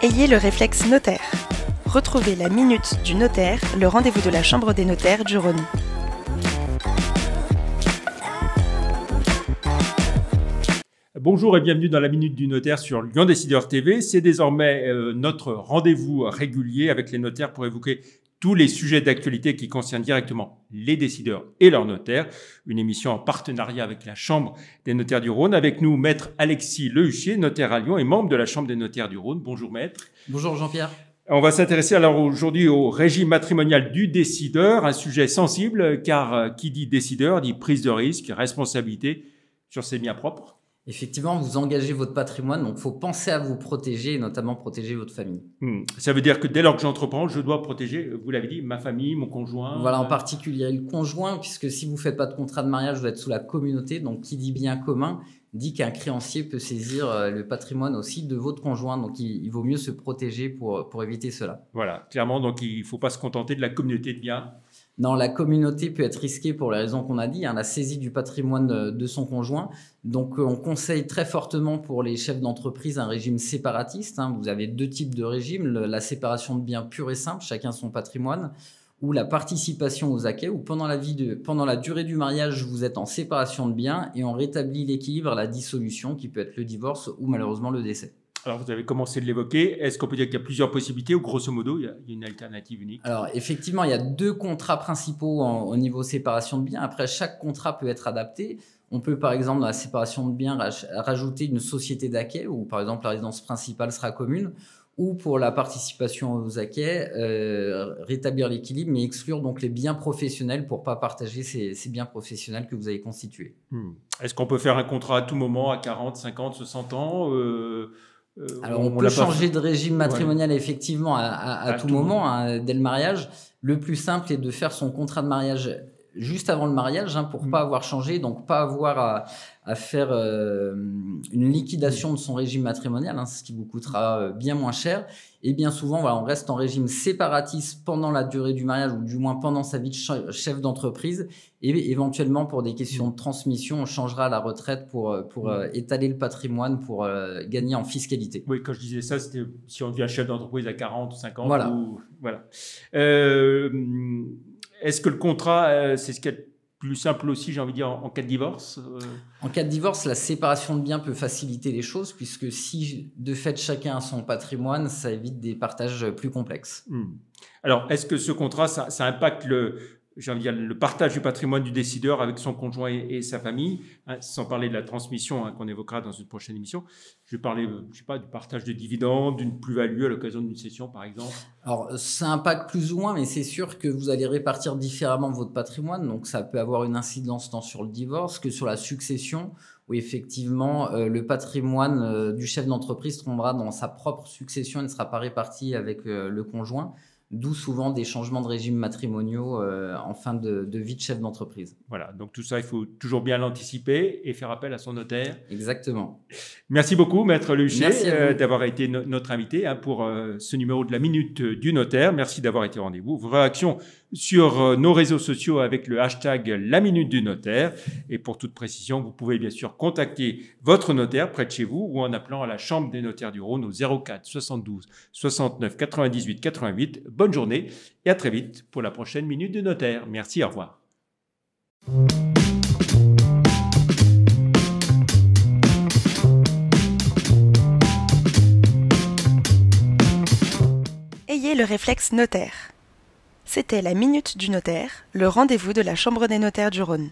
Ayez le réflexe notaire. Retrouvez la minute du notaire, le rendez-vous de la Chambre des notaires du Rhône. Bonjour et bienvenue dans la Minute du Notaire sur Lyon Décideur TV. C'est désormais notre rendez-vous régulier avec les notaires pour évoquer tous les sujets d'actualité qui concernent directement les décideurs et leurs notaires. Une émission en partenariat avec la Chambre des notaires du Rhône. Avec nous, maître Alexis Lehuchier, notaire à Lyon et membre de la Chambre des notaires du Rhône. Bonjour maître. Bonjour Jean-Pierre. On va s'intéresser alors aujourd'hui au régime matrimonial du décideur, un sujet sensible car qui dit décideur dit prise de risque, responsabilité sur ses biens propres. Effectivement, vous engagez votre patrimoine, donc il faut penser à vous protéger et notamment protéger votre famille. Ça veut dire que dès lors que j'entreprends, je dois protéger, vous l'avez dit, ma famille, mon conjoint. Voilà, en particulier le conjoint, puisque si vous ne faites pas de contrat de mariage, vous êtes sous la communauté, donc qui dit bien commun, dit qu'un créancier peut saisir le patrimoine aussi de votre conjoint, donc il vaut mieux se protéger pour éviter cela. Voilà, clairement, donc il ne faut pas se contenter de la communauté de biens. Non, la communauté peut être risquée pour les raisons qu'on a dit, la saisie du patrimoine de son conjoint. Donc, on conseille très fortement pour les chefs d'entreprise un régime séparatiste. Vous avez deux types de régimes, la séparation de biens pure et simple, chacun son patrimoine, ou la participation aux acquets, où pendant la durée du mariage, vous êtes en séparation de biens et on rétablit l'équilibre à la dissolution, qui peut être le divorce ou malheureusement le décès. Alors, vous avez commencé de l'évoquer. Est-ce qu'on peut dire qu'il y a plusieurs possibilités ou grosso modo, il y a une alternative unique? Alors, effectivement, il y a deux contrats principaux au niveau séparation de biens. Après, chaque contrat peut être adapté. On peut, par exemple, dans la séparation de biens, rajouter une société d'acquets où, par exemple, la résidence principale sera commune. Ou pour la participation aux acquets, rétablir l'équilibre, mais exclure donc les biens professionnels pour ne pas partager ces biens professionnels que vous avez constitués. Est-ce qu'on peut faire un contrat à tout moment, à 40, 50, 60 ans Alors, on peut changer de régime matrimonial effectivement à tout moment, dès le mariage. Le plus simple est de faire son contrat de mariage juste avant le mariage pour ne pas avoir changé, donc pas avoir à faire une liquidation de son régime matrimonial, ce qui vous coûtera bien moins cher. Et bien souvent, on reste en régime séparatiste pendant la durée du mariage ou du moins pendant sa vie de chef d'entreprise. Et éventuellement, pour des questions de transmission, on changera à la retraite pour étaler le patrimoine, pour gagner en fiscalité. Oui, quand je disais ça, c'était si on devient chef d'entreprise à 40 ou 50. Voilà. Voilà. Est-ce que le contrat, c'est ce qui est plus simple aussi, j'ai envie de dire, en cas de divorce? En cas de divorce, la séparation de biens peut faciliter les choses, puisque si de fait chacun a son patrimoine, ça évite des partages plus complexes. Alors, est-ce que ce contrat, ça impacte j'ai envie de dire, le partage du patrimoine du décideur avec son conjoint et sa famille, sans parler de la transmission qu'on évoquera dans une prochaine émission? Je vais parler, je sais pas, du partage de dividendes, d'une plus-value à l'occasion d'une cession, par exemple. Alors, ça impacte plus ou moins, mais c'est sûr que vous allez répartir différemment votre patrimoine. Donc, ça peut avoir une incidence tant sur le divorce que sur la succession, où effectivement, le patrimoine du chef d'entreprise tombera dans sa propre succession et ne sera pas réparti avec le conjoint. D'où souvent des changements de régime matrimoniaux en fin de vie de chef d'entreprise. Voilà, donc tout ça, il faut toujours bien l'anticiper et faire appel à son notaire. Exactement. Merci beaucoup, maître Lehuchier, d'avoir été notre invité pour ce numéro de la Minute du Notaire. Merci d'avoir été au rendez-vous. Vos réactions sur nos réseaux sociaux avec le hashtag La Minute du Notaire. Et pour toute précision, vous pouvez bien sûr contacter votre notaire près de chez vous ou en appelant à la Chambre des notaires du Rhône au 04 72 69 98 88. Bonne journée et à très vite pour la prochaine Minute du Notaire. Merci, au revoir. Ayez le réflexe notaire. C'était la Minute du Notaire, le rendez-vous de la Chambre des notaires du Rhône.